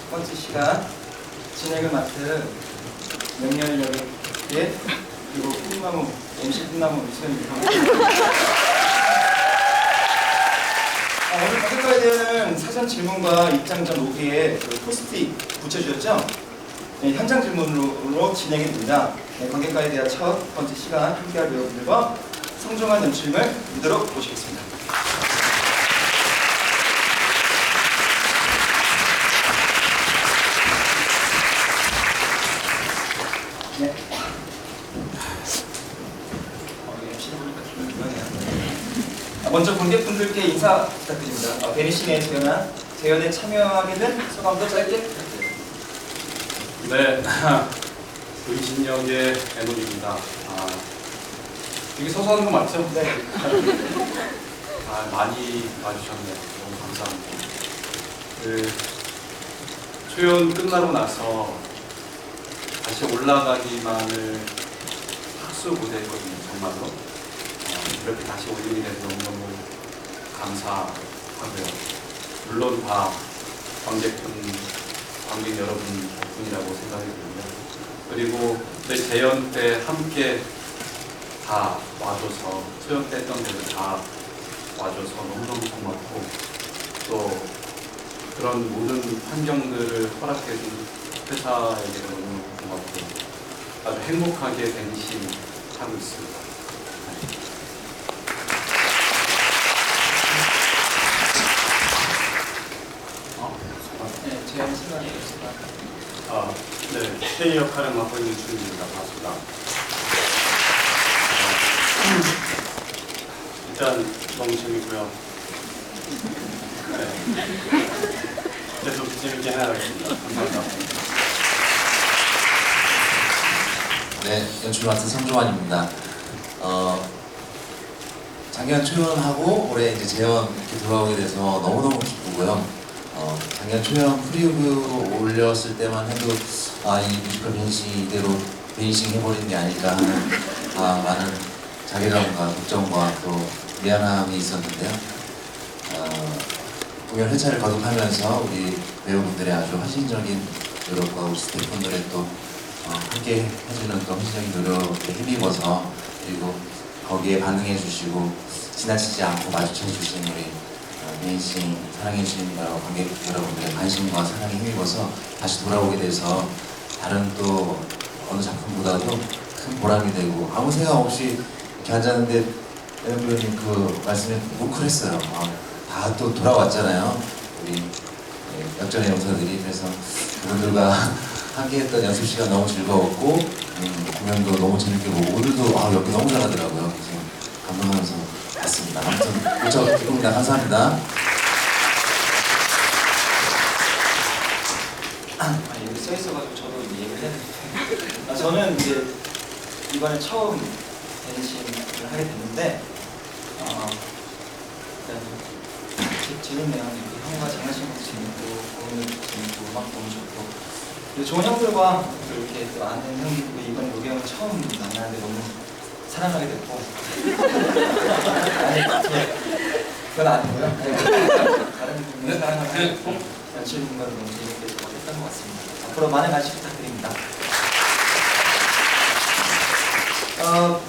첫 번째 시간 진행을 맡은 명렬 역의 그리고 꿈나무 MC 꿈나무 이수현입니다. 오늘 관객과에 대한 사전 질문과 입장 전 오기에 그 포스트잇 붙여주셨죠? 네, 현장 질문으로 진행이 됩니다. 네, 관객과에 대한 첫 번째 시간 함께할 배우분들과 성종한 연출을 믿도록 모시겠습니다. 네. 먼저 관객분들께 인사 부탁드립니다. 베니싱의 재연에 참여하게 된 소감도 짧게 부탁드립니다. 네, 의진역의 애놀입니다. 되게 소소한 거 맞죠? 네. 많이 봐주셨네요. 너무 감사합니다. 초연 끝나고 나서 다시 올라가기만을 학수 고대했거든요, 정말로. 이렇게 다시 올리게 돼서 너무너무 감사하고요. 물론 다 관객 여러분 덕분이라고 생각이 들고요. 그리고 내 재연 때 함께 다 와줘서, 소연 때 했던 데도 다 와줘서 너무너무 고맙고, 또 그런 모든 환경들을 허락해준 회사에게도 너무너무 고맙고, 아주 행복하게 갱신하고 있습니다. 네, 재연 시간이 있습니다. 네, K 역할을 맡고 있는 주입니다. 반갑습니다. 일단 너무 재밌고요. 네, 계속 재밌게 해나가겠습니다. 감사합니다. 네, 연출 맡은 성종환입니다. 작년 초연하고 올해 이제 재연 이렇게 돌아오게 돼서 너무너무 기쁘고요. 작년 초연 프리뷰 올렸을 때만 해도 이 뮤지컬 베니싱이 이대로 베니싱 해버리는 게 아닐까 하는 많은 자괴감과 걱정과 또 미안함이 있었는데요. 공연 회차를 거듭하면서 우리 배우분들의 아주 헌신적인 노력과 우리 스태프분들의 또 함께 해주는 또 헌신적인 노력에 힘입어서, 그리고 거기에 반응해 주시고 지나치지 않고 마주쳐 주신 우리 베니싱 사랑해 주신 관객 여러분들의 관심과 사랑에 힘입어서 다시 돌아오게 돼서 다른 또 어느 작품보다도 큰 보람이 되고, 아무 생각 없이 이렇게 앉았는데 배우님 그 말씀에 뭉클했어요. 다 또 돌아왔잖아요, 우리 역전의 용사들이. 그래서 그분들과 함께했던 연습 시간 너무 즐거웠고, 공연도 너무 재밌게 보고, 오늘도 여기 너무 잘하더라고요. 그래서 감동하면서 봤습니다. 아무튼 무척 기쁩니다. 감사합니다. 여기 써 있어가지고 저도 얘기를 했는데 저는 이제 이번에 처음 베니싱을 하게 됐는데 재밌네요. 형과 장난치는 것도 재밌고 공연도 재밌고 음악도 너무 좋고, 그리고 좋은 형들과 이렇게 또 아는 형들이고 이번에 로게 형을 처음 만나는데 너무 사랑하게 됐고 그건 아니고요. 다른 분들 사랑하는 연출님과 너무 재밌게 했던 것 같습니다. 앞으로 많은 관심 부탁드립니다.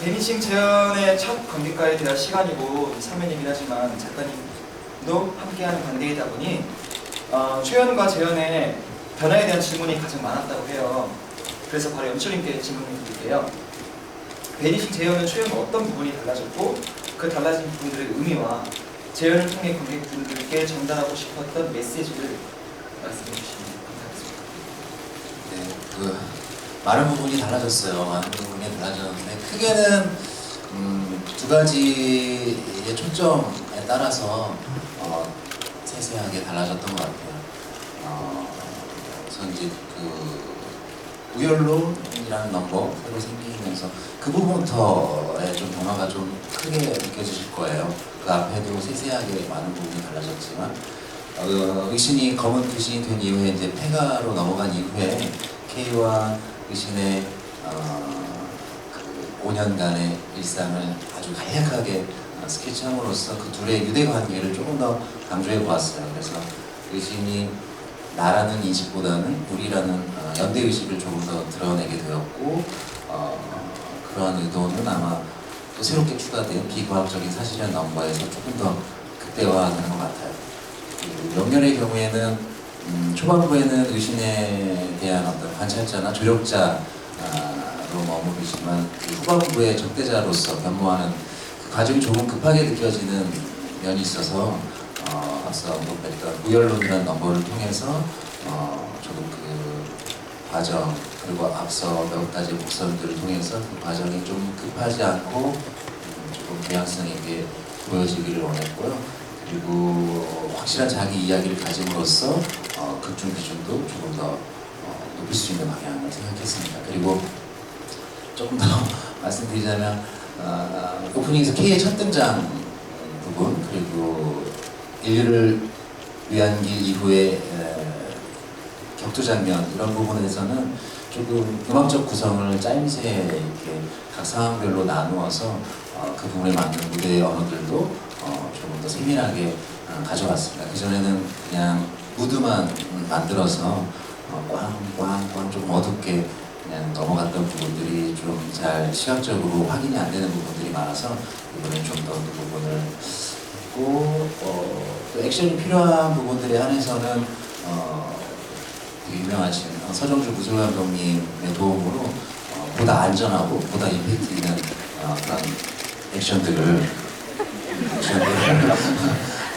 베니싱 재연의 첫 관객과에 대한 시간이고 3회이긴 하지만 작가님도 함께하는 관계이다 보니 초연과 재연의 변화에 대한 질문이 가장 많았다고 해요. 그래서 바로 연출님께 질문을 드릴게요. 베니싱 재연은 초연과 어떤 부분이 달라졌고, 그 달라진 부분들의 의미와 재연을 통해 관객분들께 전달하고 싶었던 메시지를 말씀해 주시면 감사하겠습니다. 네, 많은 부분이 달라졌어요. 많은 부분이 달라졌는데 크게는 두 가지의 초점에 따라서 세세하게 달라졌던 것 같아요. 우선 이제 우열론이라는 넘버 새로 생기면서 그 부분부터의 좀 변화가 좀 크게 느껴지실 거예요. 그 앞에도 세세하게 많은 부분이 달라졌지만, 의신이 검은 귀신이 된 이후에 이제 폐가로 넘어간 이후에 K와 의신의 그 5년간의 일상을 아주 간략하게 스케치함으로써 그 둘의 유대 관계를 조금 더 강조해 보았어요. 그래서 의신이 나라는 인식보다는 우리라는 연대의식을 조금 더 드러내게 되었고 그러한 의도는 아마 또 새롭게 추가된 비과학적인 사실이라는 넘버에서 조금 더 극대화하는 것 같아요. 그 명렬의 경우에는 초반부에는 의신에 대한 어떤 관찰자나 조력자로 머무르지만 그 후반부에 적대자로서 변모하는 그 과정이 조금 급하게 느껴지는 면이 있어서 앞서 언급했던 무연론이라는 넘버를 통해서 조금 그 과정 그리고 앞서 몇 가지 곡선들을 통해서 그 과정이 좀 급하지 않고 조금 개연성 있게 보여지기를 원했고요. 그리고 확실한 자기 이야기를 가짐으로써 극중 비중도 조금 더 높일 수 있는 방향을 생각했습니다. 그리고 조금 더 말씀드리자면 오프닝에서 K의 첫 등장 부분 그리고 인류를 위한 길 이후에 격투 장면 이런 부분에서는 조금 음악적 구성을 짜임새 이렇게 각 상황별로 나누어서 그 부분에 맞는 무대의 언어들도 조금 더 세밀하게 가져갔습니다. 그전에는 그냥 무드만 만들어서 꽝꽝꽝 좀 어둡게 그냥 넘어갔던 부분들이 좀 잘 시각적으로 확인이 안 되는 부분들이 많아서 이번에 좀 더 그 부분을 했고 또 액션이 필요한 부분들에 한해서는 되게 유명하신 서정주 무술 감독님의 도움으로 보다 안전하고 보다 임팩트 있는 그런 액션들을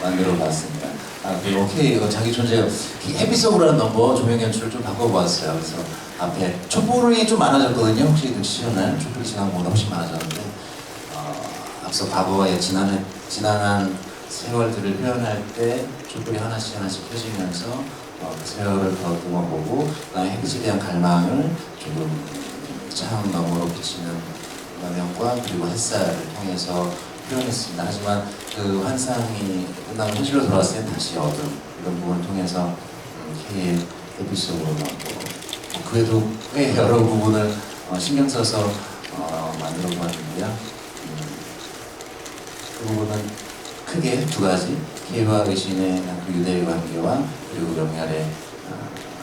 만들어봤습니다. 그리고 오케이 자기 존재 해피서브라는 넘버 조명 연출을 좀 바꿔보았어요. 그래서 앞에 촛불이 좀 많아졌거든요. 혹시 눈치셨나요? 촛불이 지난 것보다 훨씬 많아졌는데 앞서 과거의 지난한 세월들을 표현할 때 촛불이 하나씩 켜지면서 그 세월을 더듬어보고 그다음에 햇빛에 대한 갈망을 조금 창 너머로 비치는 화면과 그리고 햇살을 통해서 표현했습니다. 하지만 그 환상이 끝나고 현실로 돌아왔을 때 다시 어둠 이런 부분을 통해서 K의 에피소드로 나오고 그래도 꽤 여러 부분을 신경 써서 만들어 보았는데요. 그 부분은 크게 두 가지 K와 의신의 그 유대의 관계와 그리고 명렬의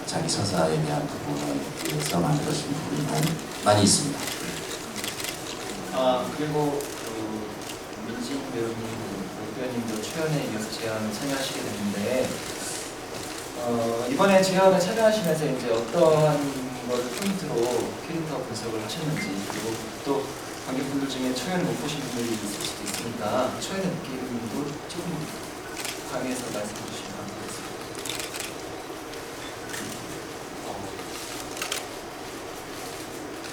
자기 서사에 대한 부분에 의해서 만들어진 부분이 많이 있습니다. 그리고 민진 배우님, 배우님도 초연에 이어서 재현을 참여하시게 됐는데 이번에 재현을 참여하시면서 이제 어떠한 걸 포인트로 캐릭터 분석을 하셨는지 그리고 또 관객분들 중에 초연 못 보신 분들이 있을 수도 있으니까 초연의 느낌도 조금 강의해서 말씀해 주시면 감사하겠습니다.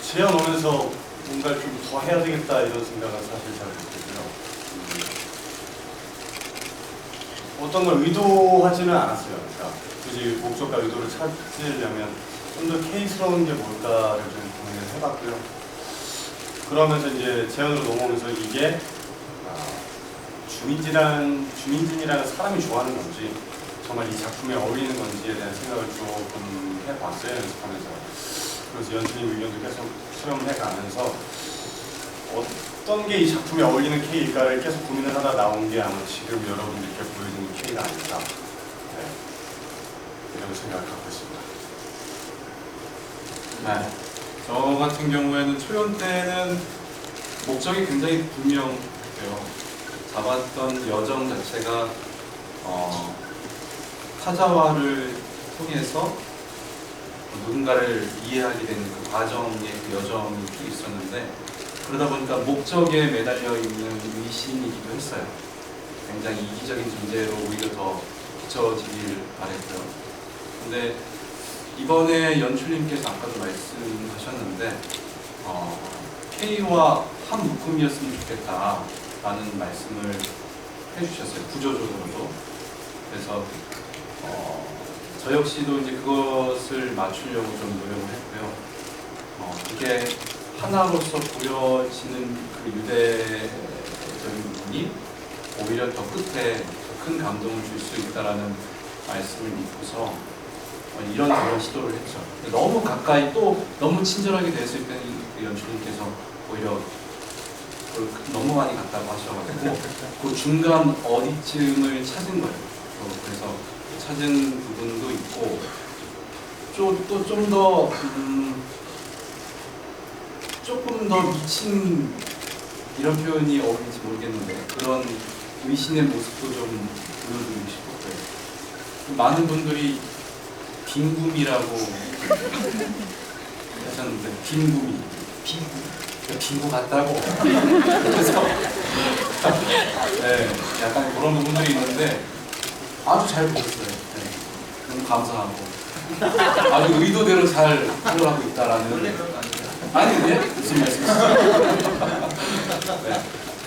재현 오면서 뭔가를 좀 더 해야 되겠다 이런 생각은 사실 잘 못했고요. 어떤 걸 의도하지는 않았어요. 그러니까 굳이 목적과 의도를 찾으려면 좀 더 K스러운 게 뭘까를 좀 고민을 해봤고요. 그러면서 이제 재현으로 넘어오면서 이게 주민진이라는 사람이 좋아하는 건지 정말 이 작품에 어울리는 건지에 대한 생각을 조금 해봤어요. 연습하면서. 그래서 연출님 의견도 계속 수렴을 해가면서 어떤 게 이 작품에 어울리는 K일까를 계속 고민을 하다 나온 게 아마 지금 여러분들께 보여지는 K가 아닐까 이런 생각을 갖고 있습니다. 네, 저 같은 경우에는 초연 때는 목적이 굉장히 분명해요. 잡았던 여정 자체가 타자화를 통해서 누군가를 이해하게 되는 그 과정의 그 여정이 있었는데 그러다 보니까 목적에 매달려 있는 의신이기도 했어요. 굉장히 이기적인 존재로 오히려 더 비춰지길 바랬고요. 근데 이번에 연출님께서 아까도 말씀하셨는데 K와 한 묶음이었으면 좋겠다라는 말씀을 해주셨어요. 구조적으로도. 그래서 저 역시도 이제 그것을 맞추려고 좀 노력을 했고요. 그게 하나로서 보여지는 그 유대적인 부분이 오히려 더 끝에 더 큰 감동을 줄 수 있다라는 말씀을 믿고서 이런 저런 시도를 했죠. 너무 가까이 또 너무 친절하게 됐을 때는 그 연출님께서 오히려 너무 많이 갔다고 하셔가지고 그 중간 어디쯤을 찾은 거예요. 그래서 찾은 부분도 있고 또 좀 더 조금 더 미친 이런 표현이 어울릴지 모르겠는데 그런 의신의 모습도 좀 보여드리고 싶었고요. 많은 분들이 빈구미라고 하셨는데 빈구미 빈구 같다고 그래서 네, 약간 그런 부분들이 있는데 아주 잘 보였어요. 네, 너무 감사하고 아주 의도대로 잘 표현하고 있다라는. 원래 그런 거 아니에요? 아니 근데 무슨 말씀이시죠? 네,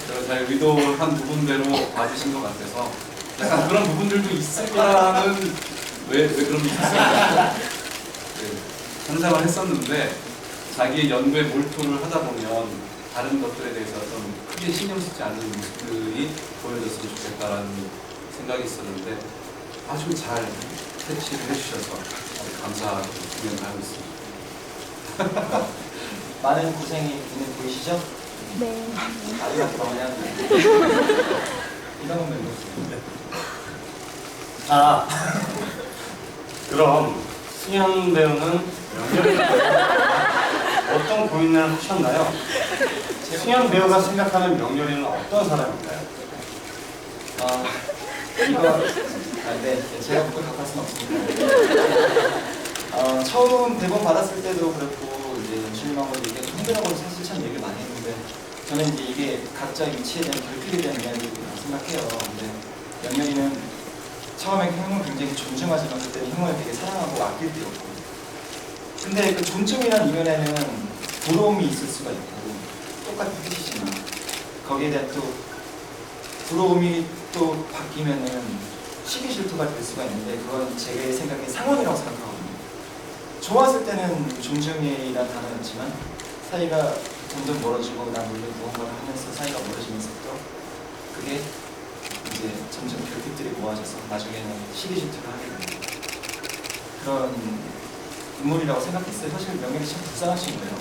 제가 잘 의도한 부분대로 봐주신 것 같아서 약간 그런 부분들도 있을 거라는 왜 그런 게 있을까 네, 상상을 했었는데 자기의 연구에 몰두를 하다 보면 다른 것들에 대해서 좀 크게 신경 쓰지 않는 모습들이 보여졌으면 좋겠다라는 생각이 있었는데 아주 잘 캐치를 해주셔서 감사하고 공연을 하고 있습니다. 많은 고생이 있는 보이시죠? 네. 마지막 마무리하는 이런 멤버. 아 그럼 승현 배우는 어떤 고민을 하셨나요? 승현 배우가 생각하는 명렬이는 어떤 사람인가요? 네, 제가 그걸 갖고 할 수는 없습니다. 처음 대본 받았을 때도 그렇고 이제 연출님하고 얘기가 좀 힘들어하고 사실 참 얘기를 많이 했는데 저는 이제 이게 각자 위치에 대한 결핍에 대한 이야기라고 생각해요. 근데 명렬이는 처음에 형을 굉장히 존중하지만 그때는 형을 되게 사랑하고 아낄 때였고 근데 그 존중이라는 이면에는 부러움이 있을 수가 있고 똑같은 뜻이지만 거기에 대한 또 부러움이 또 바뀌면은 시기 질투가 될 수가 있는데 그건 제 생각에 상황이라고 생각하거든요. 좋았을 때는 존중이라는 단어였지만 사이가 점점 멀어지고 나 몰래 무언가를 하면서 사이가 멀어지면서 또 그게 이제 점점 결핍들이 모아져서 나중에는 시기 질투를 하게 됩니다. 그런 인물이라고 생각했어요. 사실 명예이 참 불쌍하신 거예요.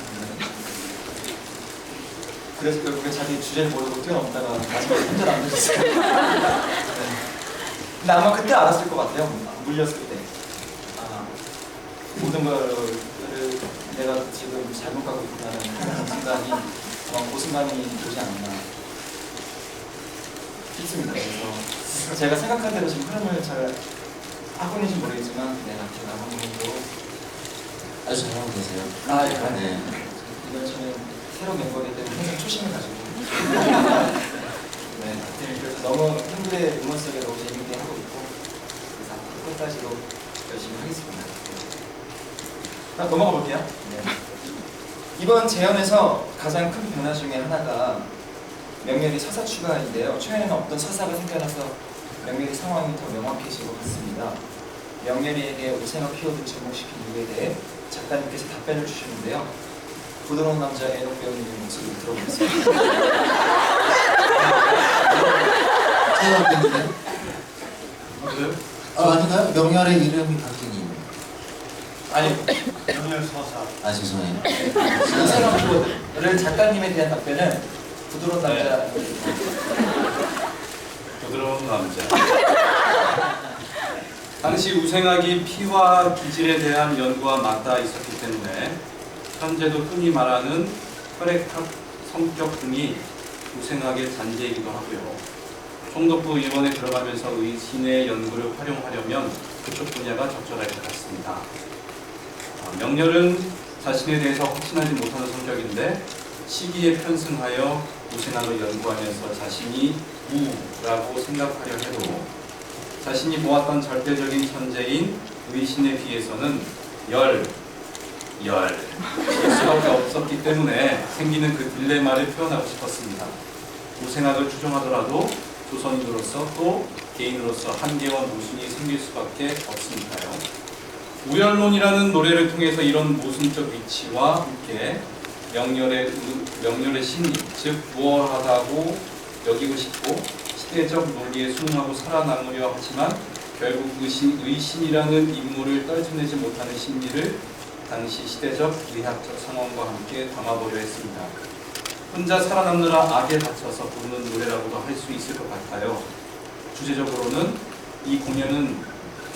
그래서 결국에 자기 주제를 모르고 뛰어넘다가 마지막에 혼자 남겨졌어요. 네. 근데 아마 그때 알았을 것 같아요. 물렸을 때. 모든 거를 내가 지금 잘못 가고 있구나라는 순간이 아마 고순간이 오지 않나 싶습니다. 그래서 제가 생각한 대로 지금 흐름을 잘 하고 있는지 모르겠지만 앞으로 남은 부분도 아주 잘하고 계세요. 예. 네. 이번 저는 새로운 멤버이기 때문에 항상 초심을 가지고 네, 그래서 너무 팬들의 응원 속에 너무 재밌게 하고 있고 그래서 앞으로 끝까지도 열심히 하겠습니다. 넘어가 볼게요. 네. 이번 재연에서 가장 큰 변화 중에 하나가 명렬이 서사 추가인데요. 초연에는 없던 서사가 생겨나서 명렬이 상황이 더 명확해진 것 같습니다. 명렬이에게 오세마 키워드 접목시킨 이유에 대해 작가님께서 답변을 주시는데요. 부드러운 남자 애녹 배우님의 목소리를 들어보겠습니다. 제가 봤는데 맞아요? 아닌가요? 명렬의 이름이 바뀐 이유. 아니, 명렬 서사. 죄송해요. 오세마 키워드를 작가님에 대한 답변은 부드러운 남자. 부드러운 남자. 당시 우생학이 피와 기질에 대한 연구가 맞닿아 있었기 때문에 현재도 흔히 말하는 혈액학 성격 등이 우생학의 잔재이기도 하고요. 총독부 의원에 들어가면서 의신의 연구를 활용하려면 그쪽 분야가 적절할 것 같습니다. 명렬은 자신에 대해서 확신하지 못하는 성격인데 시기에 편승하여 우생학을 연구하면서 자신이 우라고 생각하려 해도 자신이 모았던 절대적인 천재인 의신에 비해서는 열 수밖에 없었기 때문에 생기는 그 딜레마를 표현하고 싶었습니다. 우생학을 추종하더라도 조선인으로서 또 개인으로서 한계와 모순이 생길 수밖에 없으니까요. 우열론이라는 노래를 통해서 이런 모순적 위치와 함께 명렬의 심리, 즉 무얼하다고 여기고 싶고 시대적 논리에 순응하고 살아남으려 하지만 결국 의신이라는 인물을 떨쳐내지 못하는 심리를 당시 시대적 의학적 상황과 함께 담아보려 했습니다. 혼자 살아남느라 악에 갇혀서 부르는 노래라고도 할 수 있을 것 같아요. 주제적으로는 이 공연은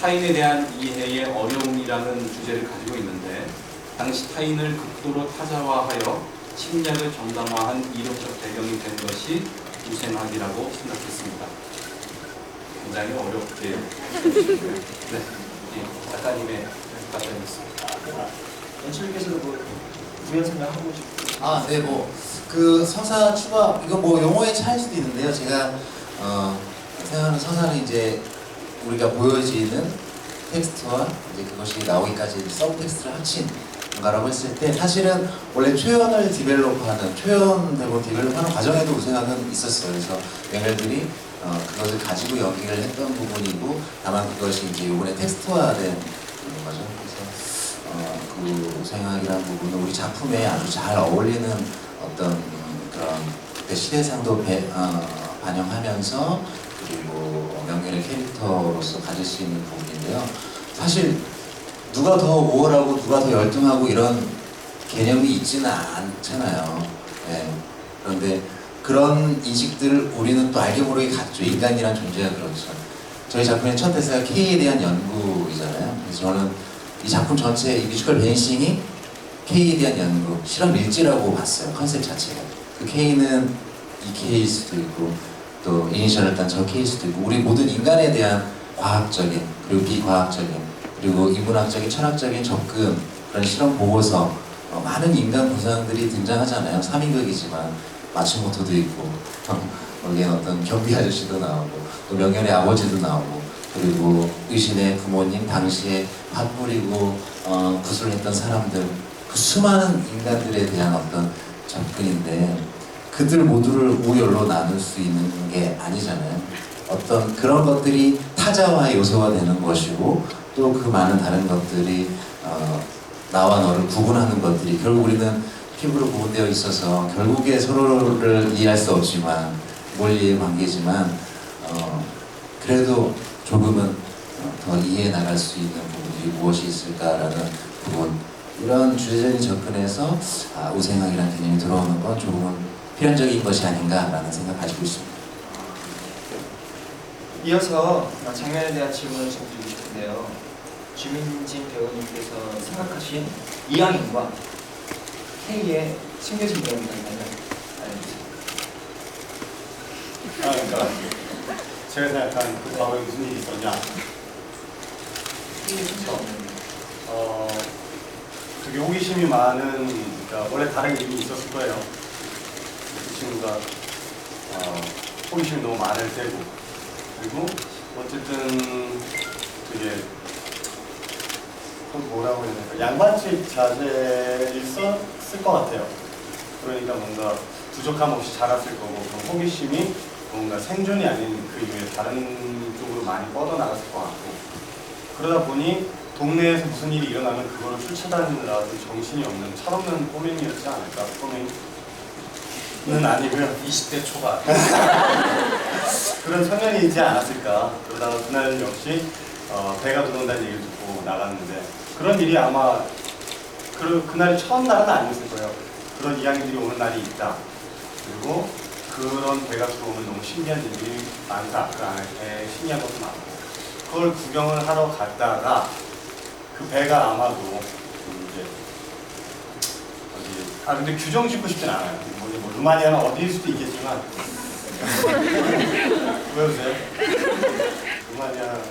타인에 대한 이해의 어려움이라는 주제를 가지고 있는데 당시 타인을 극도로 타자화하여 침략을 정당화한 이론적 배경이 된 것이 우생학이라고 생각했습니다. 굉장히 어렵게 네, 작가님의 답변이었습니다. 연출께서도 뭐 부연 설명하고 싶으신 아, 네, 뭐 그 서사 추가 이거 뭐 용어의 차이일 수도 있는데요. 제가 생각하는 서사는 이제 우리가 보여지는 텍스트와 이제 그것이 나오기까지 서브 텍스트를 합친 뭔가라고 했을 때 사실은 원래 초연을 디벨롭하는 초연되고 디벨롭하는 과정에도 우생학은 있었어요. 그래서 명열들이 그것을 가지고 연기를 했던 부분이고 다만 그것이 이제 이번에 텍스트화된 거죠. 그래서 그 우생학이라는 부분은 우리 작품에 아주 잘 어울리는 어떤 그런 그때 시대상도 반영하면서 그리고 명렬의 캐릭터로서 가질 수 있는 부분인데요. 사실 누가 더 우월하고 누가 더 열등하고 이런 개념이 있지는 않잖아요. 네. 그런데 그런 인식들을 우리는 또 알게 모르게 갖죠. 인간이란 존재가 그렇죠. 저희 작품의 첫 대사가 K에 대한 연구이잖아요. 그래서 저는 이 작품 전체 이 뮤지컬 벤싱이 K에 대한 연구, 실험 일지라고 봤어요. 컨셉 자체가. 그 K는 이 K일 수도 있고 또 이니셜을 딴 저 K일 수도 있고 우리 모든 인간에 대한 과학적인 그리고 비과학적인 그리고 인문학적인 철학적인 접근 그런 실험 보고서 많은 인간 구상들이 등장하잖아요. 3인극이지만 마츠모토도 있고 거기에 어떤 경비 아저씨도 나오고 또 명렬의 아버지도 나오고 그리고 의신의 부모님 당시에 밥 뿌리고 구슬했던 사람들 그 수많은 인간들에 대한 어떤 접근인데 그들 모두를 우열로 나눌 수 있는 게 아니잖아요. 어떤 그런 것들이 타자와 요소가 되는 것이고 또 그 많은 다른 것들이 나와 너를 구분하는 것들이 결국 우리는 피부로 구분되어 있어서 결국에 서로를 이해할 수 없지만 원리의 관계지만 그래도 조금은 더 이해해 나갈 수 있는 부분이 무엇이 있을까라는 부분 이런 주제적인 접근에서 우생학이라는 개념이 들어오는 건 조금은 필연적인 것이 아닌가라는 생각 가지고 있습니다. 이어서 장면에 대한 질문을 좀 드리고 싶은데요. 주민진 배우님께서 생각하신 이항인과 K의 숨겨진 이야기가 있다면 알려주세요. 그러니까 제가 생각한 그 과거에 무슨 일이 있었냐. 되게 호기심이 많은, 그러니까 원래 다른 일이 있었을 거예요. 그 친구가 호기심이 너무 많을 때고, 그리고 어쨌든 되게 뭐라고 해야 될까, 양반집 자세를 썼을 것 같아요. 그러니까 뭔가 부족함 없이 자랐을 거고, 그 호기심이 뭔가 생존이 아닌 그 이후에 다른 쪽으로 많이 뻗어나갔을 것 같고, 그러다 보니 동네에서 무슨 일이 일어나면 그거를 쫓아다니느라 좀 정신이 없는 철없는 꼬맹이였지 않을까. 꼬맹이는 아니고요. 20대 초반 그런 청년이지 않았을까. 그러다가 그날 역시 배가 들어온다는 얘기를 듣고 나갔는데 그런 일이 아마 그날이 처음 날은 아니었을 거예요. 그런 이야기들이 오는 날이 있다. 그리고 그런 배가 들어오면 너무 신기한 일들이 많다. 그 안에 신기한 것도 많고 그걸 구경을 하러 갔다가 그 배가 아마도 이제 근데 규정 짓고 싶진 않아요. 뭐 루마니아는 어디일 수도 있겠지만 왜 그러세요? 루마니아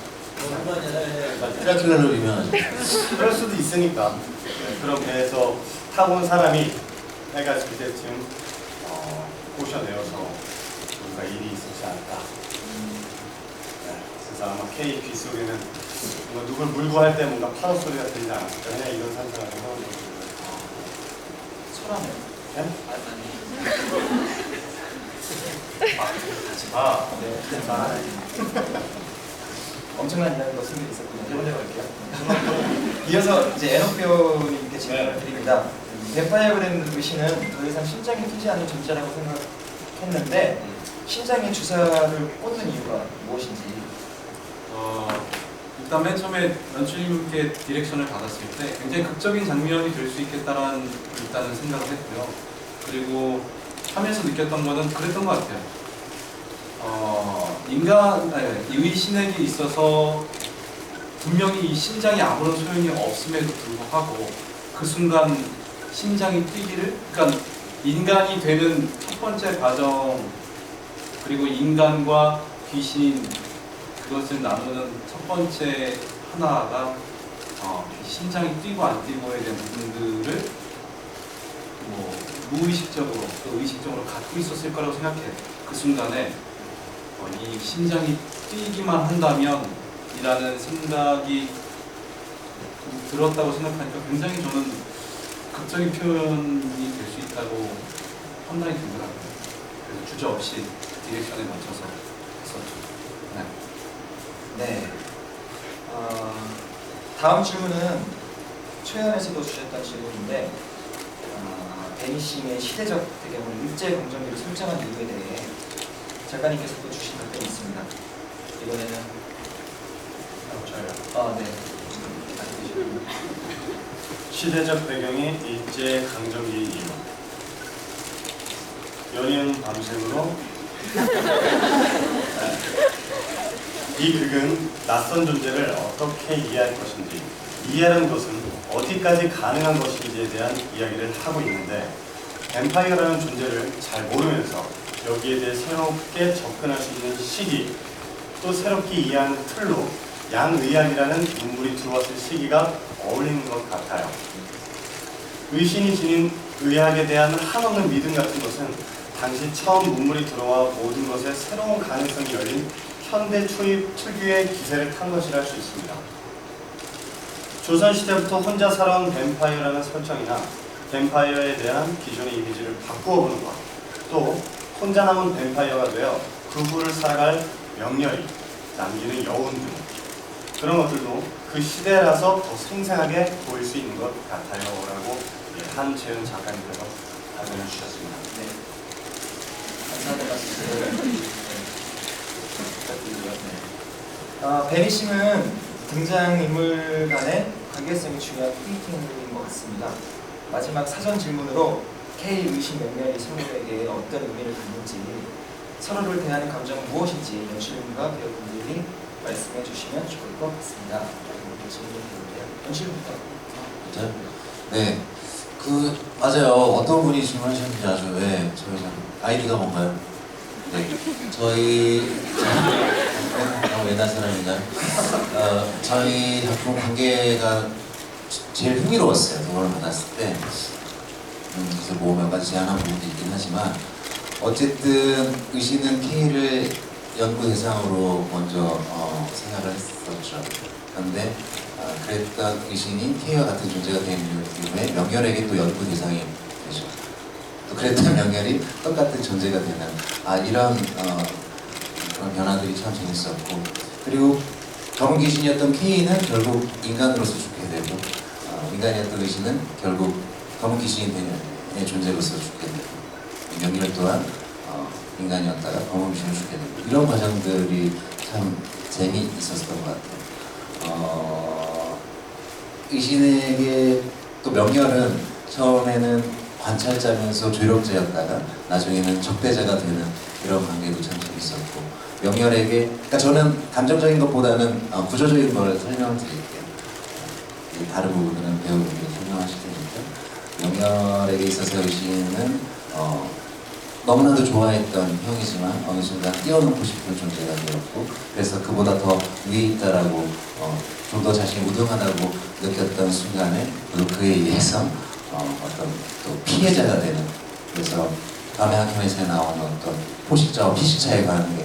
드라큘라로 유명하죠. 그럴 수도 있으니까 그런 배에서 타고 온 사람이 해가 질 때쯤 꼬셔내어서 뭔가 일이 있었지 않을까. 그래서 아마 K 귀 속에는 뭔가 누굴 물고 할 때 뭔가 파도 소리가 들리지 않았을까. 그냥 이런 상상을 해보는 거죠. 철하네요. 네? 하지마. 네. 엄청난 이야기가 숨겨 있었군요. 이번에 갈게요. 이어서 이제 에녹 배우님께 질문을 드립니다. 뱀파이어 그랜드 의신은 더 이상 심장이 뛰지 않는 존재라고 생각했는데 심장에 주사를 꽂는 이유가 무엇인지. 일단 맨 처음에 연출님께 디렉션을 받았을 때 굉장히 극적인 장면이 될 수 있겠다라는 일단은 생각을 했고요. 그리고 하면서 느꼈던 거는 그랬던 것 같아요. 의신에게 있어서 분명히 이 심장이 아무런 소용이 없음에도 불구하고 그 순간 심장이 뛰기를, 그러니까 인간이 되는 첫 번째 과정, 그리고 인간과 귀신 그것을 나누는 첫 번째 하나가 심장이 뛰고 안 뛰고에 대한 부분들을 뭐 무의식적으로 또 의식적으로 갖고 있었을 거라고 생각해. 그 순간에 이 심장이 뛰기만 한다면 이라는 생각이 들었다고 생각하니까 굉장히 저는 극적인 표현이 될 수 있다고 판단이 들더라고요. 그래서 주저없이 디렉션에 맞춰서 했었죠. 네. 네. 다음 질문은 최연에서도 주셨던 질문인데 베니싱의 시대적 배경을 일제 강점기로 설정한 이유에 대해 작가님께서도 주신 답변이 있습니다. 이번에는 저요. 네. 시대적 배경이 일제 강점기 이후 연이은 밤샘으로 이 극은 낯선 존재를 어떻게 이해할 것인지, 이해하는 것은 어디까지 가능한 것인지에 대한 이야기를 하고 있는데, 뱀파이어라는 존재를 잘 모르면서 여기에 대해 새롭게 접근할 수 있는 시기, 또 새롭게 이해하는 틀로 양의학이라는 인물이 들어왔을 시기가 어울리는 것 같아요. 의신이 지닌 의학에 대한 한없는 믿음 같은 것은 당시 처음 문물이 들어와 모든 것에 새로운 가능성이 열린 현대 초입 특유의 기세를 탄 것이라 할 수 있습니다. 조선시대부터 혼자 살아온 뱀파이어라는 설정이나 뱀파이어에 대한 기존의 이미지를 바꾸어 보는 것, 또 혼자 남은 뱀파이어가 되어 그 후를 살아갈 명렬히 남기는 여운 등 그런 것들도 그 시대라서 더 생생하게 보일 수 있는 것 같아요 라고 한재은 작가님께서 답변해 주셨습니다. 네. 감사하는 말씀 부탁드리고요. 베니싱은 등장인물 간의 관계성이 중요한 포인트인 것 같습니다. 마지막 사전 질문으로 K 의신 명렬이 성우에게 어떤 의미를 갖는지, 서로를 대하는 감정은 무엇인지 연출님과 배우분들이 말씀해 주시면 좋을 것 같습니다. 질문 드릴게요. 연출님부터. 맞아요? 네. 맞아요. 어떤 분이 질문하셨는지 아주, 저희가 아이디가 뭔가요? 네. 옛날 사람인가요? 저희 작품 관계가 제일 흥미로웠어요. 도움을 받았을 때. 그래서 뭐 몇 가지 제안한 부분도 있긴 하지만, 어쨌든 의신은 K를 연구 대상으로 먼저 생각을 했었죠. 그런데 그랬던 의신이 K와 같은 존재가 된 이후에 명렬에게 또 연구 대상이 되죠. 또 그랬던 명렬이 똑같은 존재가 되는 이런 그런 변화들이 참 재밌었고, 그리고 검은 귀신이었던 K는 결국 인간으로서 죽게 되고, 인간이었던 의신은 결국 검은 귀신이 되는 존재로서 죽게 되고, 명렬 또한 인간이었다가 검은 귀신을 죽게 되고, 이런 과정들이 참 재미있었던 것 같아요. 의신에게 또 명렬은 처음에는 관찰자면서 조력자였다가 나중에는 적대자가 되는 이런 관계도 참 재밌었고, 명렬에게, 그러니까 저는 감정적인 것보다는 구조적인 걸 설명을 드릴게요. 다른 부분은 배우분들이 설명하실 테니까. 명렬에게 있어서 의신은 너무나도 좋아했던 형이지만 어느 순간 뛰어넘고 싶은 존재가 되었고, 그래서 그보다 더 위에 있다라고 좀 더 자신이 우등하다고 느꼈던 순간에 그에 의해서 어떤 또 피해자가 되는, 그래서 밤의 학교에서 나오는 어떤 포식자와 피식자의 관계가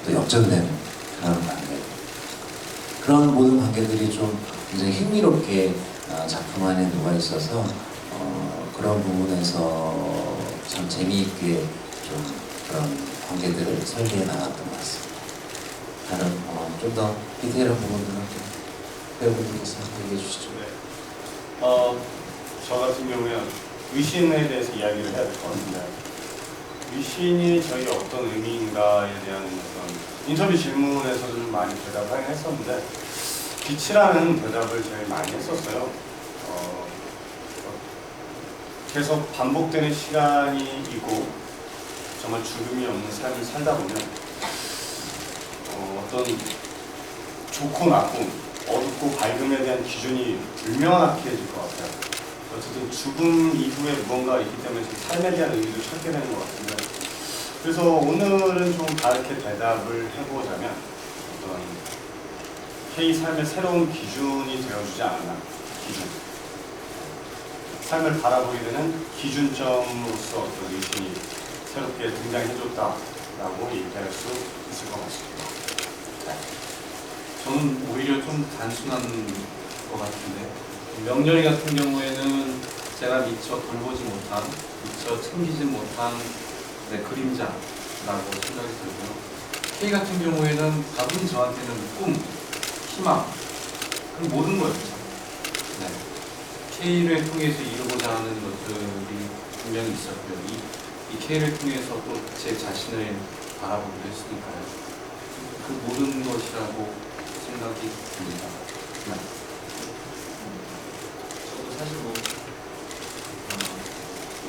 또 역전되는 그런 관계. 그런 모든 관계들이 좀 굉장히 흥미롭게 작품 안에 녹아 있어서 그런 부분에서 참 재미있게 좀 그런 관계들을 설계해 나갔던 것 같습니다. 다른 좀 더 디테일한 부분들은 배우분들께서 얘기해 주시죠. 네. 저 같은 경우에 의신에 대해서 이야기를 해야 될 것 같은데, 의신이 저희 어떤 의미인가에 대한 어떤 인터뷰 질문에서도 좀 많이 대답하긴 했었는데, 빛이라는 대답을 제일 많이 했었어요. 계속 반복되는 시간이 있고 정말 죽음이 없는 삶을 살다 보면 어떤 좋고 나쁨, 어둡고 밝음에 대한 기준이 불명확해질 것 같아요. 어쨌든 죽음 이후에 무언가 있기 때문에 지금 삶에 대한 의미도 찾게 되는 것 같은데, 그래서 오늘은 좀 다르게 대답을 해보자면 어떤 K 삶의 새로운 기준이 되어주지 않았나. 기준. 삶을 바라보게 되는 기준점으로서 어떤 의신이 새롭게 등장해줬다라고 얘기할 수 있을 것 같습니다. 저는 오히려 좀 단순한 것 같은데, 명렬이 같은 경우에는 제가 미처 돌보지 못한, 미처 챙기지 못한 내 그림자라고 생각이 들고요. K 같은 경우에는 다분히 저한테는 꿈, 희망, 그 모든 거였죠. 네. K를 통해서 이루고자 하는 것들이 분명히 있었고요. 이 K를 통해서 또 제 자신을 바라보기도 했으니까요. 그 모든 것이라고 생각이 듭니다. 네. 저도 사실 뭐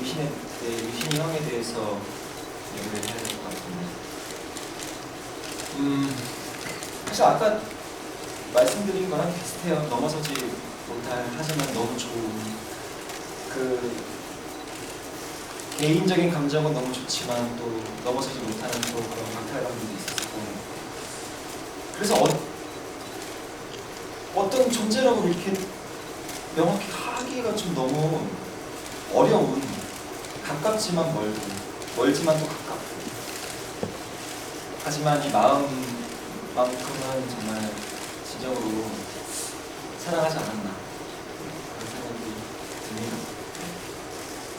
유신이 형에 대해서 얘기를 해야 될 것 같은데, 사실 아까 말씀드린 거랑 비슷해요. 넘어서지 못할 하지만 너무 좋은, 그 개인적인 감정은 너무 좋지만 또 넘어서지 못하는 또 그런 박탈감도 있었고, 그래서 어떤 존재라고 이렇게 명확히 하기가 좀 너무 어려운, 가깝지만 멀고 멀지만 또 가깝고, 하지만 이 마음만큼은 정말 진정으로 사랑하지 않았나 그런 생각이 듭니다.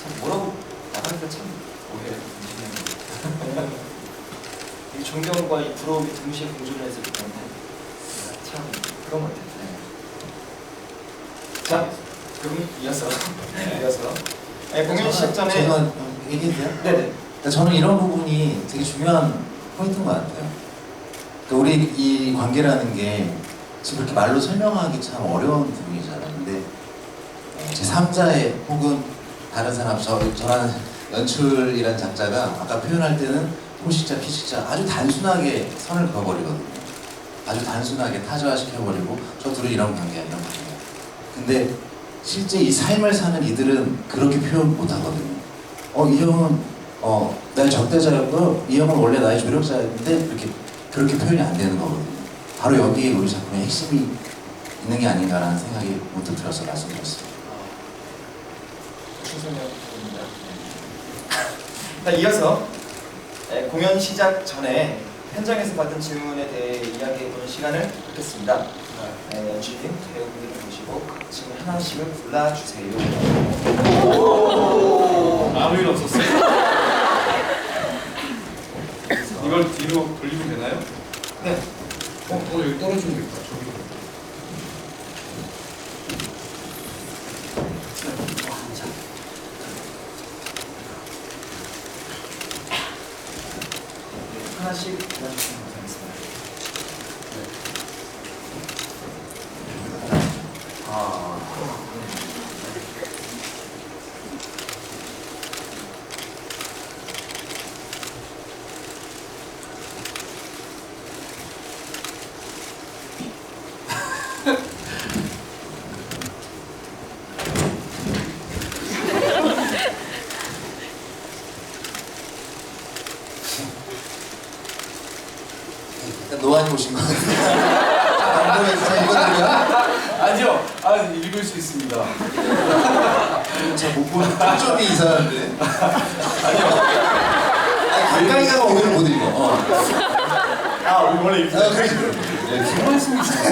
참 뭐라고 나가니까 참 뭐해요. 이 존경과 이 부러움이 동시에 공존을 했었기 때문에 참 그런 것 같아요. 자, 그럼 이어서 공연 시작 전에 제가 얘기해도 돼요? 네네. 그러니까 저는 이런 부분이 되게 중요한 포인트인 것 같아요. 그러니까 우리 이 관계라는 게 지금 그렇게 말로 설명하기 참 어려운 부분이잖아요. 근데 제 3자의 혹은 다른 사람, 저라는 연출이란 작자가 아까 표현할 때는 포식자, 피식자 아주 단순하게 선을 그어버리거든요. 아주 단순하게 타자화시켜버리고 저 둘은 이런 관계야, 이런 관계야. 근데 실제 이 삶을 사는 이들은 그렇게 표현 못하거든요. 이 형은 나의 적대자였고 이 형은 원래 나의 조력자였는데 그렇게 표현이 안 되는 거거든요. 바로 여기에 우리 작품의 핵심이 있는 게 아닌가라는 생각이 문득 들어서 말씀드렸습니다. 충성입니다. 자, 이어서 공연 시작 전에 현장에서 받은 질문에 대해 이야기해보는 시간을 갖겠습니다. 연출님, 배우분들을 모시고 각 질문 하나씩을 골라주세요. 아무 일 없었어요. 이걸 뒤로 돌리면 되나요? 네. 여기 떨어지면 되겠다. 저기. 하나씩 골라주시면 감사하겠습니다. 노안이 오신 것 같아요. 안 보면서 읽어드려요? 아니요. 읽을 수 있습니다. 잘못 보는 점이 이상한데. 아니, 가까이 가면 오히려 못 읽어. 우리 원래 이렇게 그렇지. 무슨 말씀이세요?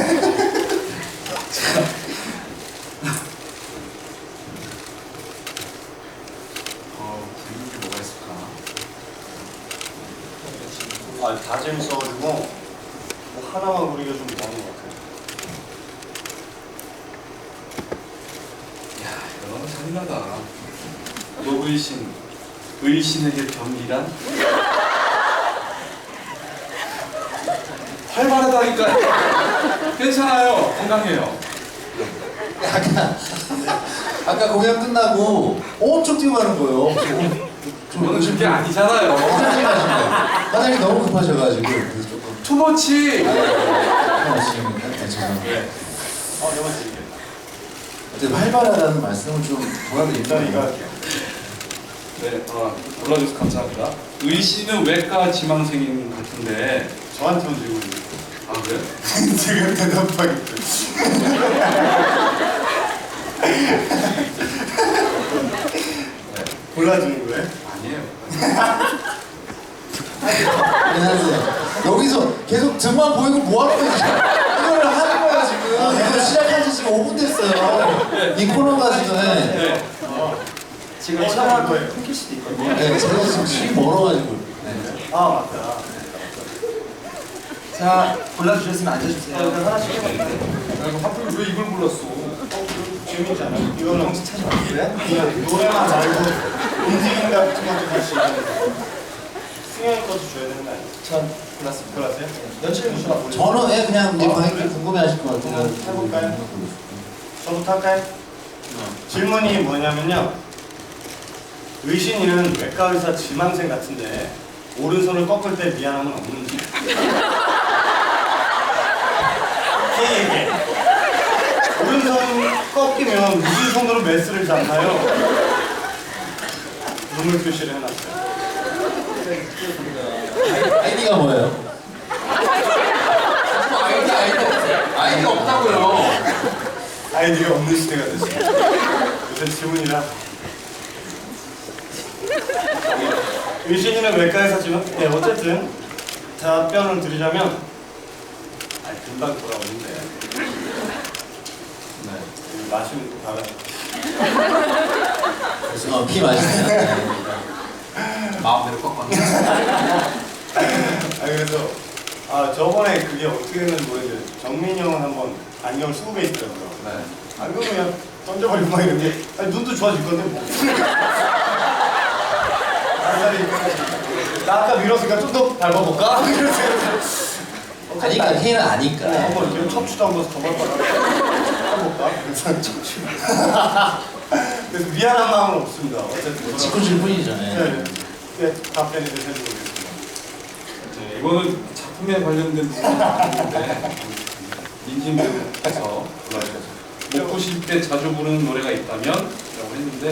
그림이 뭐가 있을까? 다 재밌어가지고 뭐 하나만 우리가 좀 많은 것 같아요. 야, 이거 너무 잔인하다. 노의신, 의신에게 병이란? 활발하다니까. 괜찮아요. 건강해요. 아까 공연 끝나고 엄청 뛰고 가는 거예요. 저는 그게 아니잖아요. 화장실 가신 거예요. 화장이 너무 급하셔가지고 그래서 조금 투머치. 말씀입니까? 네, 죄송합니다. 네. 영화 재밌겠다. 어떻게 활발하다는 말씀을 좀 도와드릴까요? 일단 이거 할게요. 네, 골라줘서 감사합니다. 의씨는 외과 지망생인 같은데, 저한테 온 질문이에요. 아 그래? 지금 대답하겠죠. 골라주는 거예요? 아니에요. 안녕하세요. 여기서 계속 등만 보이고 뭐 하는 거지? 이걸 하는 거야 지금. 이거 시작한 지 지금 5분 됐어요. 이 코너가 지금. 네, 지금 촬영할 거예요. 끊길 수도 있거든요. 네, 제가 지금 집이 멀어가지고. 네. 아 맞다. 자, 골라주셨으면 앉아주세요. 하나씩 해볼게요. 하필 왜 이걸 골랐어? 재밌지 않아요? 이거는 정신 차려봤어요? 그냥 노래만 말고 움직임 같은 것도 같이 승현이 것도 줘야 되는 거 아니에요? 전 골랐습니다. 골랐어요? 연출의 무수가 보여. 저는 그냥 이제 아, 관객들 그래? 궁금해하실 것 같아요. 한번 해볼까요? 저부터 할까요? 질문이 뭐냐면요. 의신이는 외과 의사 지망생 같은데 오른손을 꺾을 때 미안함은 없는지. 얘기해. 오른손 꺾이면 무슨 손으로 메스를 잡나요? 눈물 표시를 해놨어요. 아이디가 뭐예요? 아이디가 없다고요. 아이디가 없는 시대가 됐어요. 요새 질문이라. 의신이는 외과에서 지금 네 어쨌든 답변을 드리자면 금방 돌아오는데 네 마시면 또 달아요. 피 마시네요. 마음대로 꺾었네. 그래서 저번에 그게 어떻게 됐는지 모르겠어요. 정민이 형은 한번 안경을 쓰고 계시더라고요. 네. 안경을 그냥 던져버리고 막 이런 게 눈도 좋아질 건데 뭐. 나 아까 밀었으니까 좀 더 밟아볼까? 아니까 K는 아니까. 한번 이렇게 척추도 한번 더 밟아볼까? 그래서 척추. 그래서 미안한 마음은 없습니다. 어쨌든 짓궂을 뿐이죠. 네. 네, 답변이 되는지 모르겠습니다. 네, 이거는 작품에 관련된 부분은 아닌데 민진 배우께서 골라주셨어요. 못 보실 때 자주 부르는 노래가 있다면? 라고 했는데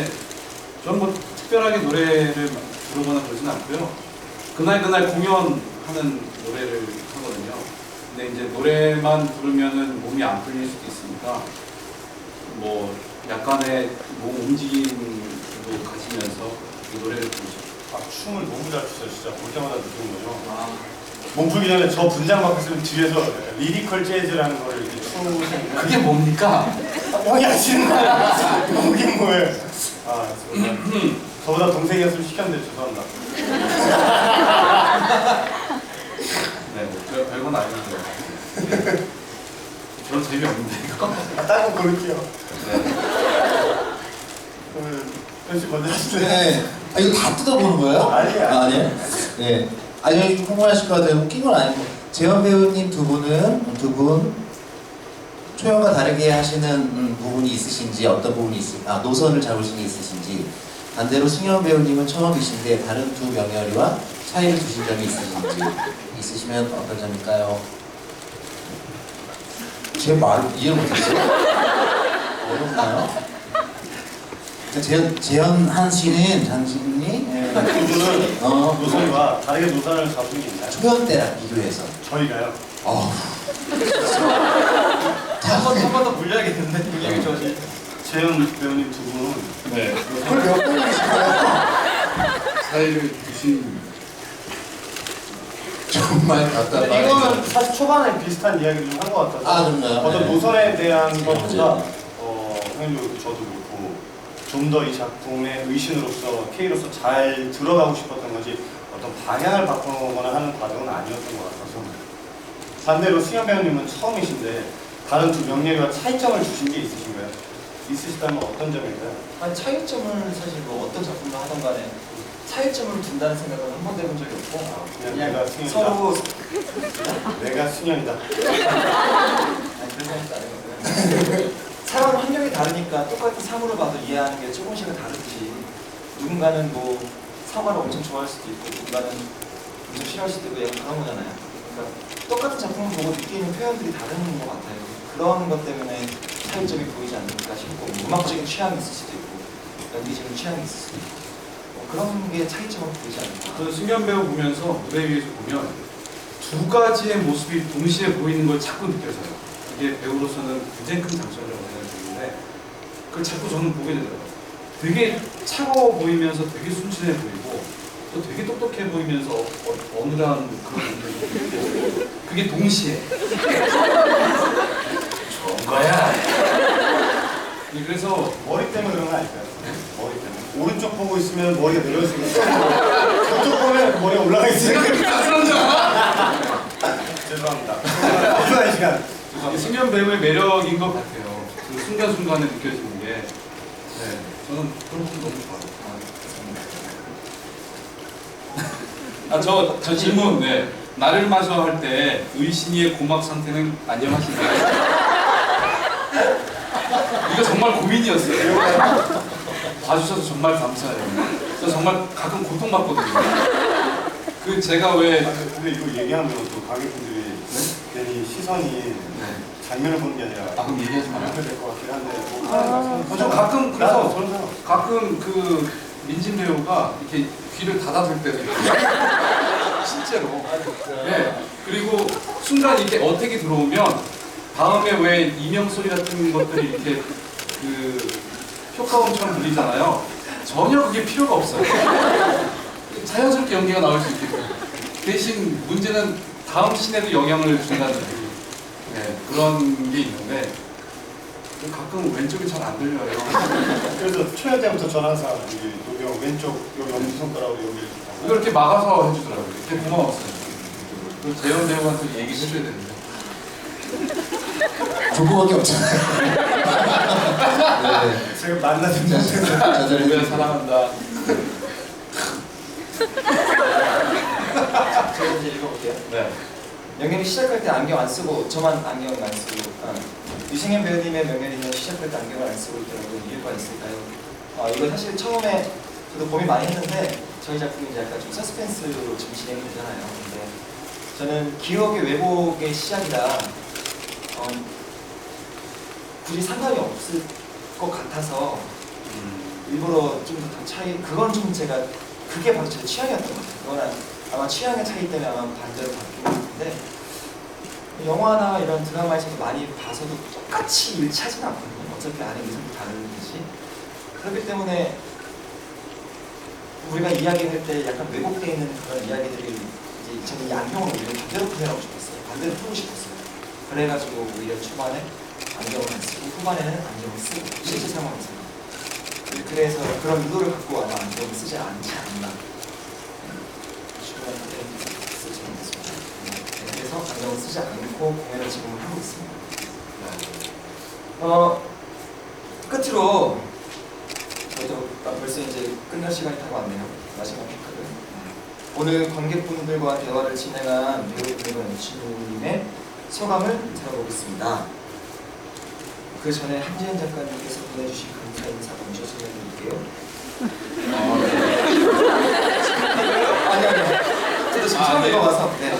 저는 뭐 특별하게 노래를 부르거나 그러진 않고요. 그날 공연하는 노래를 하거든요. 근데 이제 노래만 부르면은 몸이 안 풀릴 수도 있으니까 뭐 약간의 몸 움직임도 가지면서 이 노래를 부르죠. 춤을 너무 잘 추세요. 진짜 볼 때마다 느끼는 거죠. 몸 풀기 전에 저 분장 받고 있으면 뒤에서 리디컬 재즈라는 거를 이렇게 추시는 그게 뭡니까? 형이 하시는 거야. 그게 뭐예요? 정말 저보다 동생이었으면 시켰는데 죄송합니다. 네, 뭐 별건 아닌데 저는 재미없는데 이거. 다른 거 고를게요. 네. 현씨 먼저 하실래요? 네. 이거 다 뜯어보는 거예요? 아니에요. 아니에요? 네. 아니, 궁금하실 것 같아요. 웃긴 건 아니고. 재현 배우님 두 분, 초연과 다르게 하시는 부분이 있으신지, 어떤 부분이 노선을 잡으신 게 있으신지, 반대로 승현 배우님은 처음이신데, 다른 두 명열이와 차이를 두신 점이 있으시면 어떤 점일까요? 제 말을 이해를 못했어요? 어렵나요? 재현 씨는 장진이 두 분은 노선과 다르게 노선을 잡은 게 있나요? 초연 때랑 비교해서. 저희가요. 한 번 더 물려야겠는데 분위기 좋으시. 재현 배우님 두 분은 네. 그걸 몇 분이실까요? 사이를 두신 정말 답답하네. 이거는 사실 초반에 비슷한 이야기를 좀 한 것 같아서 그런가요? 어떤 네. 노선에 대한 것보다 맞아요. 형님도 그렇고 저도 그렇고 좀 더 이 작품의 의신으로서 K로서 잘 들어가고 싶었던 거지 어떤 방향을 바꾸거나 하는 과정은 아니었던 것 같아서 반대로 승현 배우님은 처음이신데 다른 두 명예와 차이점을 주신 게 있으신가요? 있으시다면 어떤 점일까요? 아니 차이점을 사실 뭐 어떤 작품을 하던 간에 차이점을 둔다는 생각은 한 번도 해본 적이 없고 그냥 내가 승현이다. 서로 내가 승현이다. 아니 그런 생각도 안 해거든. 사람 환경이 다르니까 똑같은 사물을 봐도 이해하는 게 조금씩은 다르지. 누군가는 뭐 사과를 엄청 좋아할 수도 있고 누군가는 엄청 싫어할 수도 있고 약간 그런 거잖아요. 그러니까 똑같은 작품을 보고 느끼는 표현들이 다른 것 같아요. 그런 것 때문에 차이점이 보이지 않을까 싶고, 뭐 음악적인 취향이 있을 수도 있고 연기적인 취향이 있을 수도 있고, 뭐 그런 게 차이점은 보이지 않을까. 저는 승현 배우 보면서 무대 위에서 보면 두 가지의 모습이 동시에 보이는 걸 자꾸 느껴져요. 이게 배우로서는 굉장히 큰 장점이라고 생각이 드는데 그걸 자꾸 저는 보게 되더라고요. 되게 차가워 보이면서 되게 순진해 보이고 또 되게 똑똑해 보이면서 어느한 그런 분들이 있고 그게 동시에 좋은 거야. 그래서 머리 때문에 그런 거 아닐까요? 머리 때문에. 오른쪽 보고 있으면 머리가 내려있으니까 저쪽 보면 머리가 올라가 있으니까 죄송합니다. 필요한 시간. 승현 배우의 매력인 것 같아요. 그 순간순간에 느껴지는 게. 네, 저는 그런 분 너무 좋아요. 저 질문, 네. 나를 마셔 할 때 의신이의 고막 상태는 안녕하신가요? 이거 정말 고민이었어요. 봐주셔서 정말 감사해요. 저 정말 가끔 고통받거든요. 그 제가 왜 근데 이거 얘기하면 또 관객분들이 괜히 시선이 장면을 보는 게 아니라 그럼 얘기하지 마요. 이렇게 될 것 같긴 한데 저 가끔 그래서 저는 상관. 가끔 그 민진 배우가 이렇게 귀를 닫아둘 때도 있고 실제로. 네. 그리고 순간 이렇게 어택이 들어오면 다음에 왜 이명 소리 같은 것들이 이렇게 그 효과음처럼 들리잖아요. 전혀 그게 필요가 없어요. 자연스럽게 연기가 나올 수 있게끔. 대신 문제는 다음 씬에도 영향을 준다는 네, 그런 게 있는데 가끔 왼쪽이 잘 안 들려요. 그래서 초연 때부터 전 항상 여기 왼쪽 여기 엄지손가락으로 여기 이걸 이렇게 막아서 해주더라고요. 되게 고마웠어요. 그 재현 배우한테 얘기해줘야 되는데. 그거밖에 없잖아요. 네. 제가 만나진 자, 못해서 자잘해 우리가 주세요. 사랑한다. 제가 이제 읽어볼게요. 네. 명렬이 시작할 때 안경 안 쓰고 저만 안경을 안 쓰고 유승현 배우님의 명렬이는 시작할 때 안경을 안 쓰고 있더라고요. 이유가 있을까요? 이거 사실 처음에 저도 고민 많이 했는데 저희 작품이 이제 약간 좀 서스펜스로 지금 진행이 되잖아요. 근데 저는 기억의 왜곡의 시작이라 굳이 상관이 없을 것 같아서 일부러 좀 더 차이, 그건 좀 제가 그게 바로 제 취향이었던 것 같아요. 그거는 아마 취향의 차이 때문에 아마 반대로 바뀐 것 같은데 영화나 이런 드라마에서도 많이 봐서도 똑같이 일치하지는 않거든요. 어차피 안에 의상도 다르듯이. 그렇기 때문에 우리가 이야기할 때 약간 왜곡되어 있는 그런 이야기들이 이제 저는 이 안경을 오히려 반대로 표현하고 싶었어요. 반대로 풀고 싶었어요. 그래가지고 오히려 초반에 안경을 안 쓰고 후반에는 안경을 쓰고 실제 상황에서 그래서 그런 의도를 갖고 아마 안경을 쓰지 않지 않나. 쓰지 않습니다. 그래서 안경을 쓰지 않고 공연을 지금 하고 있습니다. 끝으로 저희도 벌써 이제 끝날 시간이 다 왔네요. 마지막 피크를. 오늘 관객분들과 대화를 진행한 배우분과 연출님의 소감을 들어보겠습니다. 그 전에 한지은 작가님께서 보내주신 감사 인사 먼저 전해드릴게요. 아니. 저도 지금 처음 읽어봐서. 네.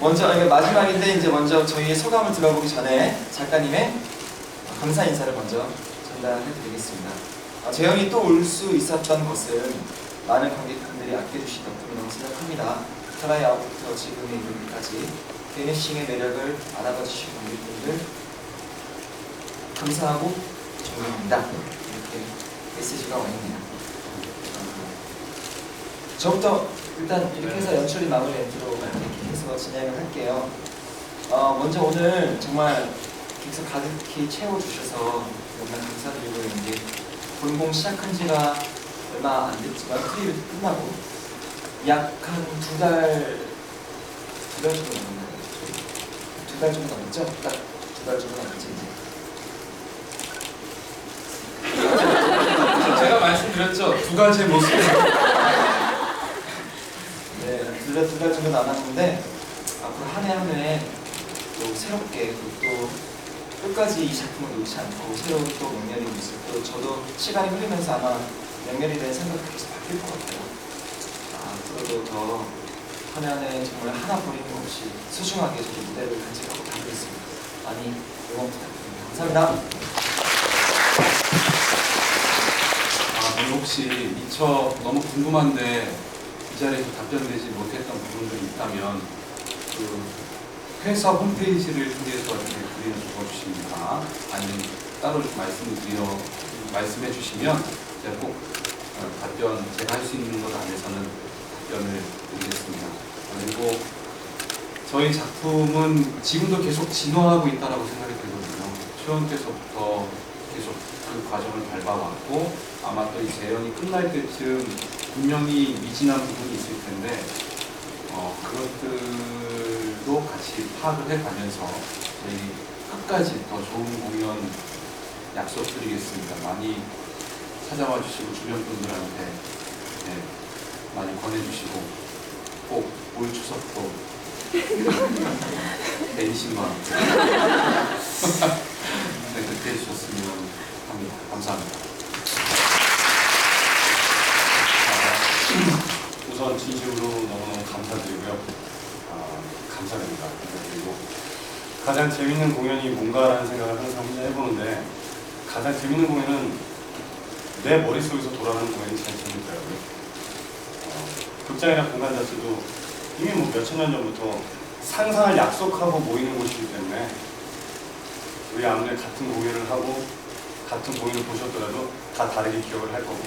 먼저 마지막인데 이제 먼저 저희의 소감을 들어보기 전에 작가님의 감사 인사를 먼저 전달해드리겠습니다. 재현이 또 올 수 있었던 것은 많은 관객분들이 아껴주신 덕분이라고 생각합니다. 트라이 아웃부터 지금의 이르기까지 베니싱의 매력을 알아봐 주신 관객분들 감사하고 존경합니다. 이렇게 메시지가 와 있네요. 저부터 일단 이렇게 해서 연출이 마무리 멘트로 이렇게 해서 진행을 할게요. 먼저 오늘 정말 객석 가득히 채워주셔서 정말 감사드리고 이제 본공 시작한 지가 얼마 안 됐지만 프리뷰 끝나고 약 한 두 달 정도 남았나요? 2달 정도 남았죠? 딱 2달 정도 남았지 이제. 제가 말씀드렸죠. 두 가지의 모습. 네, 두 달 정도 남았는데 앞으로 한 해 한 해 또 새롭게 또 끝까지 이 작품을 놓지 않고 새로운 또 명렬의 모습, 또 저도 시간이 흐르면서 아마 명렬에 대한 생각이 계속 바뀔 것 같아요. 앞으로도 더 이번에는 정말 하나 버리는 것 없이 소중하게 저희 무대를 간직하고 가겠습니다. 많이 응원 부탁드립니다. 감사합니다. 혹시 미처 너무 궁금한데 이 자리에서 답변되지 못했던 부분들이 있다면 그 회사 홈페이지를 통해서 이렇게 글을 적어주십니까? 아니면 따로 좀 말씀해 주시면 제가 꼭 답변, 제가 할 수 있는 것 안에서는 답변을 드리겠습니다. 그리고 저희 작품은 지금도 계속 진화하고 있다고 생각이 들거든요. 초연께서부터 계속 그 과정을 밟아왔고 아마 또 이 재연이 끝날 때쯤 분명히 미진한 부분이 있을 텐데 그것들도 같이 파악을 해가면서 저희 끝까지 더 좋은 공연 약속드리겠습니다. 많이 찾아와 주시고 주변 분들한테 많이 권해주시고 꼭 올 추석도 내리신과 그렇게 해주셨으면 합니다. 감사합니다. 우선 진심으로 너무너무 감사드리고요. 감사드립니다. 그리고 가장 재밌는 공연이 뭔가라는 생각을 항상 혼자 해보는데 가장 재밌는 공연은 내 머릿속에서 돌아가는 공연이 제일 재밌더라고요. 극장이나 공간 자체도 이미 뭐 몇천 년 전부터 상상을 약속하고 모이는 곳이기 때문에 우리 아무리 같은 공연을 하고 같은 공연을 보셨더라도 다 다르게 기억을 할 거고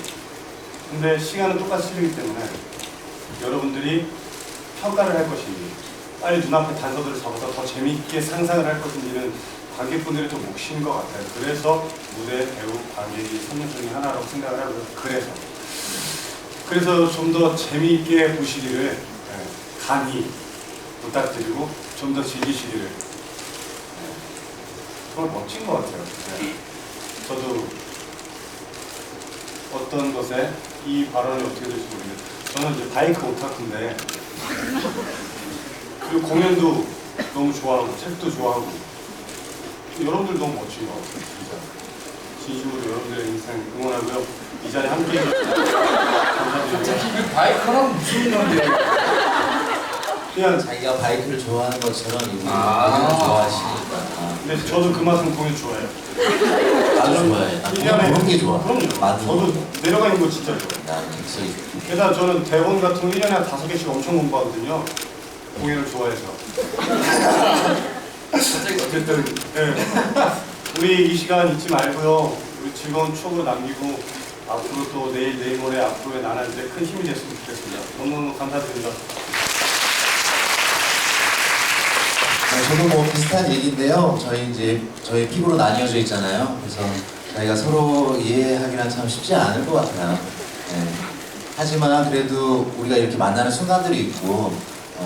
근데 시간은 똑같이 흐르기 때문에 여러분들이 평가를 할 것인지 빨리 눈앞에 단서들을 잡아서 더 재미있게 상상을 할 것인지는 관객분들이 더 몫인 것 같아요. 그래서 무대, 배우, 관객이 선물 중에 하나라고 생각을 하고요. 그래서 좀 더 재미있게 보시기를 간이 부탁드리고 좀 더 즐기시기를 정말 멋진 것 같아요. 저도 어떤 것에 이 발언이 어떻게 될지 모르겠어요. 저는 이제 바이크 오타쿠인데 그리고 공연도 너무 좋아하고 책도 좋아하고 여러분들 너무 멋진 것 같아요. 진짜 진심으로 여러분들의 인생 응원하고요. 이 자리에 함께 감사드리고요. 바이크랑 무슨 관계예요? 그냥 자기가 바이크를 좋아하는 것처럼 이분이 공연을 좋아하시니까. 근데 저도 그만큼 공연 좋아해요. 나도 좋아해. 나 공연 보는 게 좋아. 그럼요. 맞는 저도 내려가 있는 거 진짜 좋아해요. 나는 객석이. 게다가 저는 대본 같은 거 1년에 한 5개씩 엄청 공부하거든요. 공연을 좋아해서. 어쨌든 우리 이 시간 잊지 말고요. 우리 즐거운 추억으로 남기고 앞으로 또 내일 모레 앞으로의 나날들에 큰 힘이 됐으면 좋겠습니다. 너무너무 감사드립니다. 저도 뭐 비슷한 얘기인데요. 저희 피부로 나뉘어져 있잖아요. 그래서 저희가 서로 이해하기는 참 쉽지 않을 것 같아요. 하지만 그래도 우리가 이렇게 만나는 순간들이 있고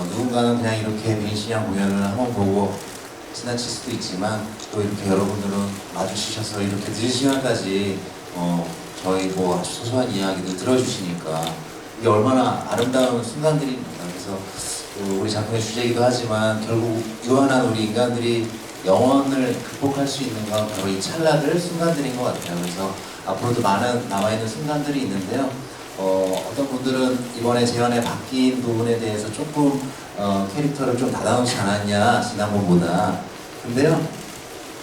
누군가는 그냥 이렇게 민신양 공연을 한번 보고 지나칠 수도 있지만 또 이렇게 여러분들은 마주치셔서 이렇게 늦은 시간까지 저희 뭐 아주 소소한 이야기들 들어주시니까 이게 얼마나 아름다운 순간들입니다. 그래서 우리 작품의 주제이기도 하지만 결국 유한한 우리 인간들이 영혼을 극복할 수 있는 건 바로 이 찰나들 순간들인 것 같아요. 그래서 앞으로도 많은 남아있는 순간들이 있는데요. 어떤 분들은 이번에 재연에 바뀐 부분에 대해서 조금 캐릭터를 좀 다다놓지 않았냐 지난번보다. 근데요,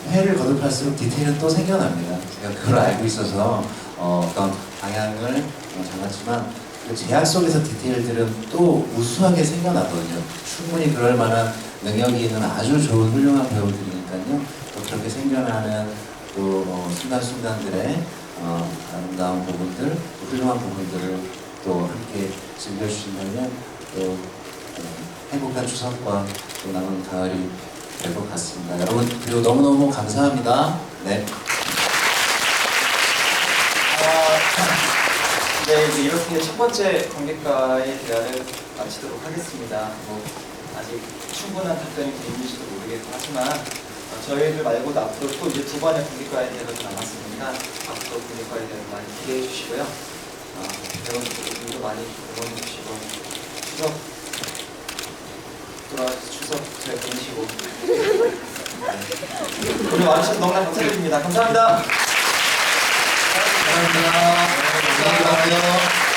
회를 거듭할수록 디테일은 또 생겨납니다. 제가 그걸 알고 있어서 어떤 방향을 잡았지만 그 제약 속에서 디테일들은 또 우수하게 생겨나거든요. 충분히 그럴 만한 능력이 있는 아주 좋은 훌륭한 배우들이니까요. 또 그렇게 생겨나는 또 순간순간들의 아름다운 부분들, 훌륭한 부분들을 또 함께 즐겨주신다면 또 행복한 추석과 또 남은 가을이 될 것 같습니다. 여러분 그리고 너무너무 감사합니다. 네. 네, 이제 이렇게 첫 번째 관객과의 대화를 마치도록 하겠습니다. 뭐 아직 충분한 답변이 되는지도 모르겠고 하지만 저희들 말고도 앞으로 또 이제 두 번의 관객과의 대화가 남았으니까 앞으로 관객과의 대화 많이 기대해 주시고요. 여러분들도 많이 응원해 주시고 추석 돌아와서 추석 잘 보내시고 오늘 와주셔서 너무나 감사드립니다. 감사합니다. 감사합니다. 감사합니다.